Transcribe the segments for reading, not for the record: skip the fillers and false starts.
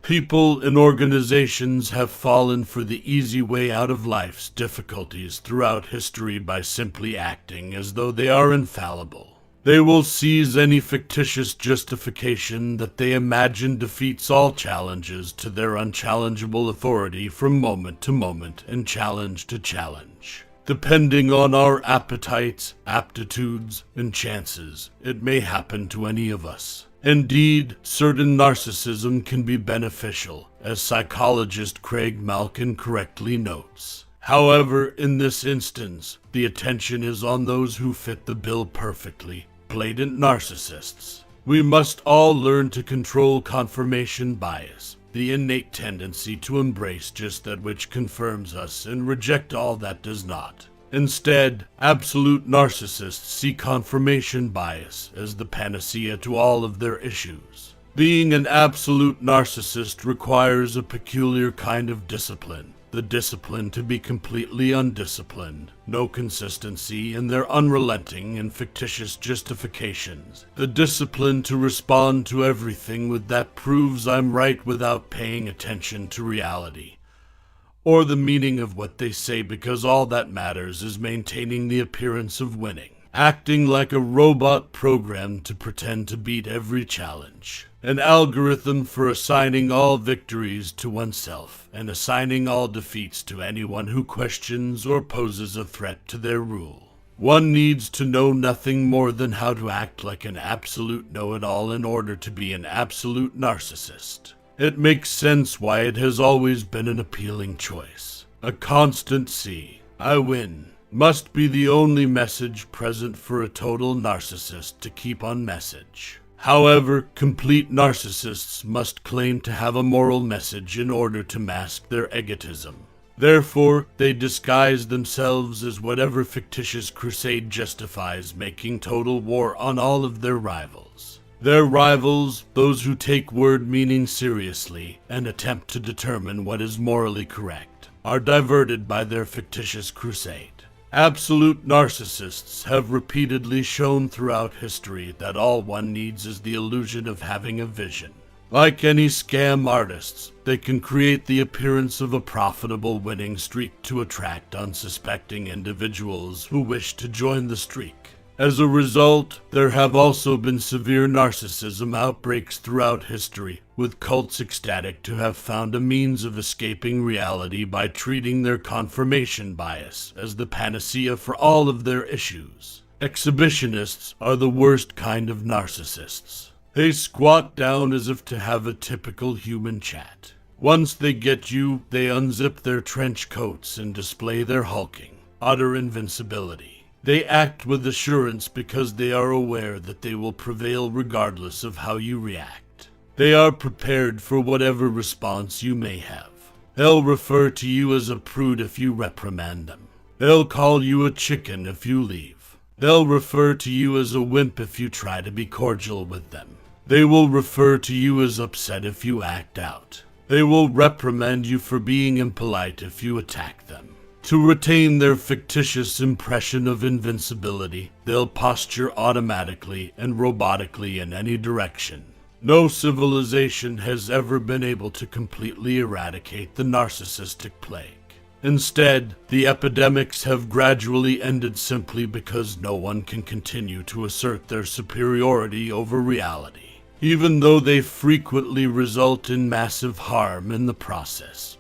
People and organizations have fallen for the easy way out of life's difficulties throughout history by simply acting as though they are infallible. They will seize any fictitious justification that they imagine defeats all challenges to their unchallengeable authority from moment to moment and challenge to challenge. Depending on our appetites, aptitudes, and chances, it may happen to any of us. Indeed, certain narcissism can be beneficial, as psychologist Craig Malkin correctly notes. However, in this instance, the attention is on those who fit the bill perfectly, blatant narcissists. We must all learn to control confirmation bias, the innate tendency to embrace just that which confirms us and reject all that does not. Instead, absolute narcissists see confirmation bias as the panacea to all of their issues. Being an absolute narcissist requires a peculiar kind of discipline, the discipline to be completely undisciplined, no consistency in their unrelenting and fictitious justifications, the discipline to respond to everything with "that proves I'm right" without paying attention to reality or the meaning of what they say, because all that matters is maintaining the appearance of winning, acting like a robot programmed to pretend to beat every challenge, an algorithm for assigning all victories to oneself and assigning all defeats to anyone who questions or poses a threat to their rule. One needs to know nothing more than how to act like an absolute know-it-all in order to be an absolute narcissist. It makes sense why it has always been an appealing choice. A constant "see, I win" must be the only message present for a total narcissist to keep on message. However, complete narcissists must claim to have a moral message in order to mask their egotism. Therefore, they disguise themselves as whatever fictitious crusade justifies making total war on all of their rivals. Their rivals, those who take word meaning seriously and attempt to determine what is morally correct, are diverted by their fictitious crusade. Absolute narcissists have repeatedly shown throughout history that all one needs is the illusion of having a vision. Like any scam artists, they can create the appearance of a profitable winning streak to attract unsuspecting individuals who wish to join the streak. As a result, there have also been severe narcissism outbreaks throughout history, with cults ecstatic to have found a means of escaping reality by treating their confirmation bias as the panacea for all of their issues. Exhibitionists are the worst kind of narcissists. They squat down as if to have a typical human chat. Once they get you, they unzip their trench coats and display their hulking, utter invincibility. They act with assurance because they are aware that they will prevail regardless of how you react. They are prepared for whatever response you may have. They'll refer to you as a prude if you reprimand them. They'll call you a chicken if you leave. They'll refer to you as a wimp if you try to be cordial with them. They will refer to you as upset if you act out. They will reprimand you for being impolite if you attack them. To retain their fictitious impression of invincibility, they'll posture automatically and robotically in any direction. No civilization has ever been able to completely eradicate the narcissistic plague. Instead, the epidemics have gradually ended simply because no one can continue to assert their superiority over reality, even though they frequently result in massive harm in the process.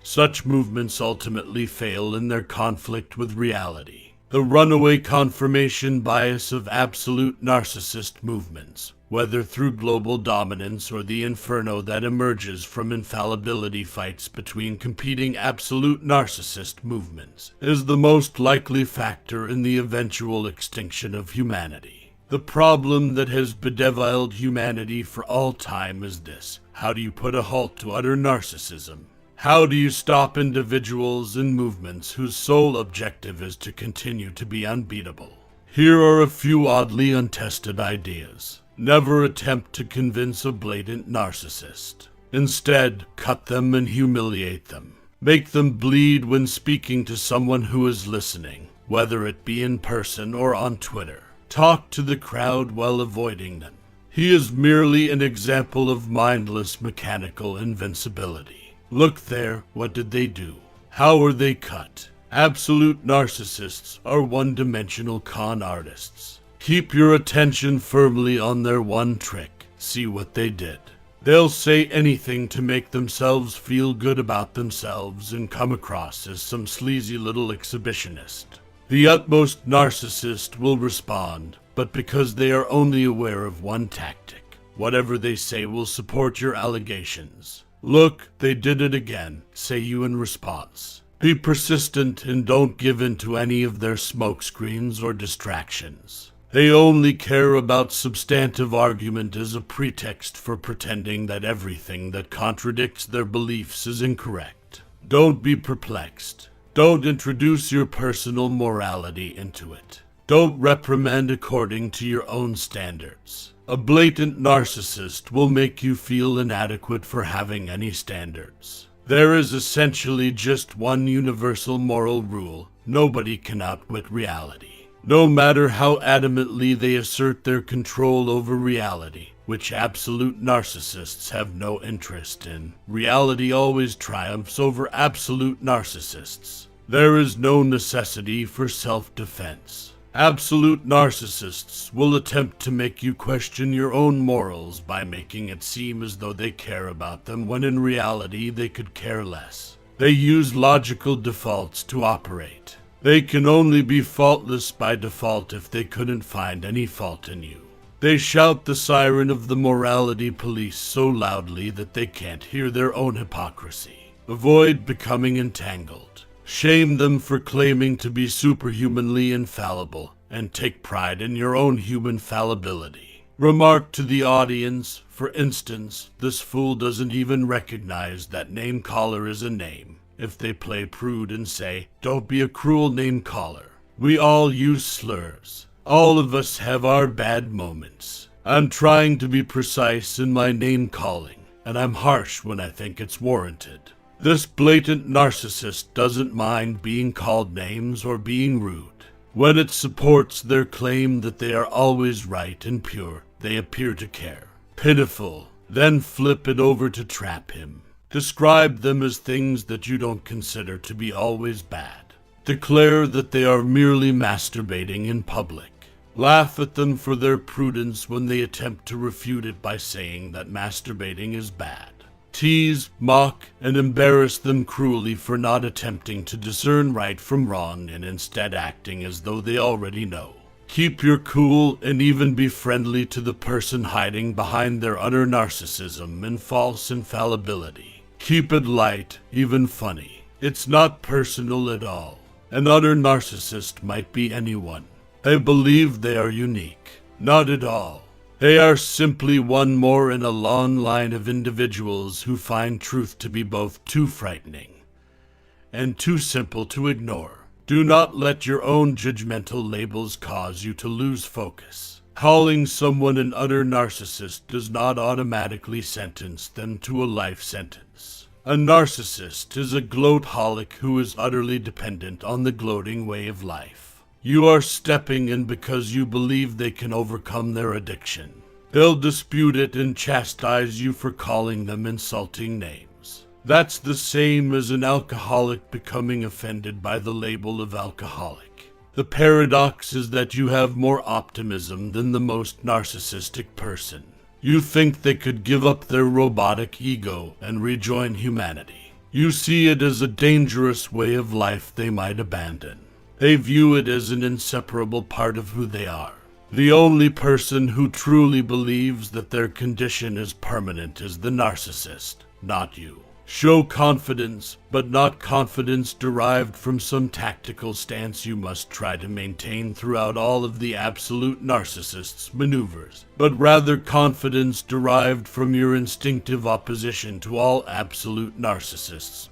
Such movements ultimately fail in their conflict with reality. The runaway confirmation bias of absolute narcissist movements, whether through global dominance or the inferno that emerges from infallibility fights between competing absolute narcissist movements, is the most likely factor in the eventual extinction of humanity. The problem that has bedeviled humanity for all time is this: how do you put a halt to utter narcissism? How do you stop individuals and movements whose sole objective is to continue to be unbeatable? Here are a few oddly untested ideas. Never attempt to convince a blatant narcissist. Instead, cut them and humiliate them. Make them bleed when speaking to someone who is listening, whether it be in person or on Twitter. Talk to the crowd while avoiding them. He is merely an example of mindless mechanical invincibility. Look there, what did they do? How are they cut? Absolute narcissists are one-dimensional con artists. Keep your attention firmly on their one trick. See what they did. They'll say anything to make themselves feel good about themselves and come across as some sleazy little exhibitionist. The utmost narcissist will respond, but because they are only aware of one tactic, whatever they say will support your allegations. Look, they did it again, say you in response. Be persistent and don't give in to any of their smokescreens or distractions. They only care about substantive argument as a pretext for pretending that everything that contradicts their beliefs is incorrect. Don't be perplexed. Don't introduce your personal morality into it. Don't reprimand according to your own standards. A blatant narcissist will make you feel inadequate for having any standards. There is essentially just one universal moral rule: nobody can outwit reality. No matter how adamantly they assert their control over reality, which absolute narcissists have no interest in, reality always triumphs over absolute narcissists. There is no necessity for self-defense. Absolute narcissists will attempt to make you question your own morals by making it seem as though they care about them when in reality they could care less. They use logical defaults to operate. They can only be faultless by default if they couldn't find any fault in you. They shout the siren of the morality police so loudly that they can't hear their own hypocrisy. Avoid becoming entangled. Shame them for claiming to be superhumanly infallible, and take pride in your own human fallibility. Remark to the audience, for instance, this fool doesn't even recognize that name-caller is a name. If they play prude and say, "Don't be a cruel name-caller." We all use slurs. All of us have our bad moments. I'm trying to be precise in my name-calling, and I'm harsh when I think it's warranted. This blatant narcissist doesn't mind being called names or being rude. When it supports their claim that they are always right and pure, they appear to care. Pitiful. Then flip it over to trap him. Describe them as things that you don't consider to be always bad. Declare that they are merely masturbating in public. Laugh at them for their prudence when they attempt to refute it by saying that masturbating is bad. Tease, mock, and embarrass them cruelly for not attempting to discern right from wrong and instead acting as though they already know. Keep your cool and even be friendly to the person hiding behind their utter narcissism and false infallibility. Keep it light, even funny. It's not personal at all. An utter narcissist might be anyone. They believe they are unique. Not at all. They are simply one more in a long line of individuals who find truth to be both too frightening and too simple to ignore. Do not let your own judgmental labels cause you to lose focus. Calling someone an utter narcissist does not automatically sentence them to a life sentence. A narcissist is a gloat-holic who is utterly dependent on the gloating way of life. You are stepping in because you believe they can overcome their addiction. They'll dispute it and chastise you for calling them insulting names. That's the same as an alcoholic becoming offended by the label of alcoholic. The paradox is that you have more optimism than the most narcissistic person. You think they could give up their robotic ego and rejoin humanity. You see it as a dangerous way of life they might abandon. They view it as an inseparable part of who they are. The only person who truly believes that their condition is permanent is the narcissist, not you. Show confidence, but not confidence derived from some tactical stance you must try to maintain throughout all of the absolute narcissist's maneuvers, but rather confidence derived from your instinctive opposition to all absolute narcissists,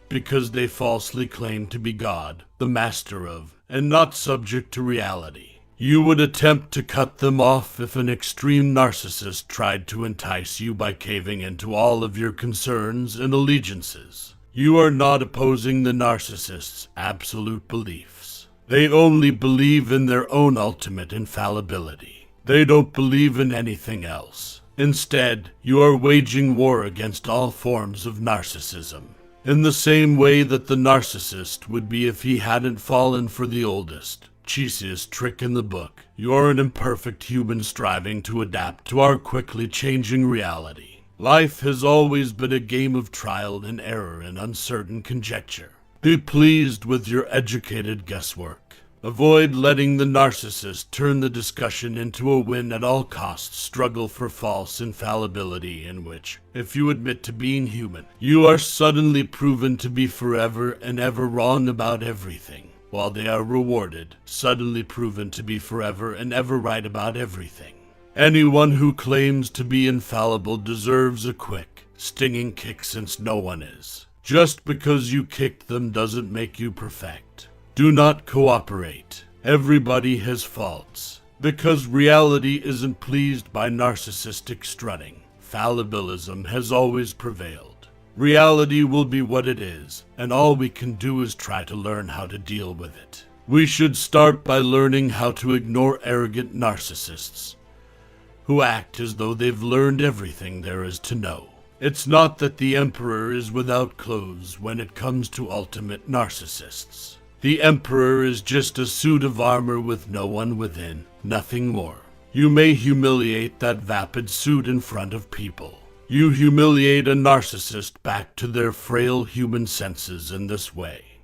because they falsely claim to be God, the master of, and not subject to reality. You would attempt to cut them off if an extreme narcissist tried to entice you by caving into all of your concerns and allegiances. You are not opposing the narcissist's absolute beliefs. They only believe in their own ultimate infallibility. They don't believe in anything else. Instead, you are waging war against all forms of narcissism. In the same way that the narcissist would be if he hadn't fallen for the oldest, cheesiest trick in the book. You're an imperfect human striving to adapt to our quickly changing reality. Life has always been a game of trial and error and uncertain conjecture. Be pleased with your educated guesswork. Avoid letting the narcissist turn the discussion into a win-at-all-costs struggle for false infallibility in which, if you admit to being human, you are suddenly proven to be forever and ever wrong about everything, while they are rewarded, suddenly proven to be forever and ever right about everything. Anyone who claims to be infallible deserves a quick, stinging kick since no one is. Just because you kicked them doesn't make you perfect. Do not cooperate. Everybody has faults. Because reality isn't pleased by narcissistic strutting, fallibilism has always prevailed. Reality will be what it is, and all we can do is try to learn how to deal with it. We should start by learning how to ignore arrogant narcissists, who act as though they've learned everything there is to know. It's not that the emperor is without clothes when it comes to ultimate narcissists. The emperor is just a suit of armor with no one within, nothing more. You may humiliate that vapid suit in front of people. You humiliate a narcissist back to their frail human senses in this way.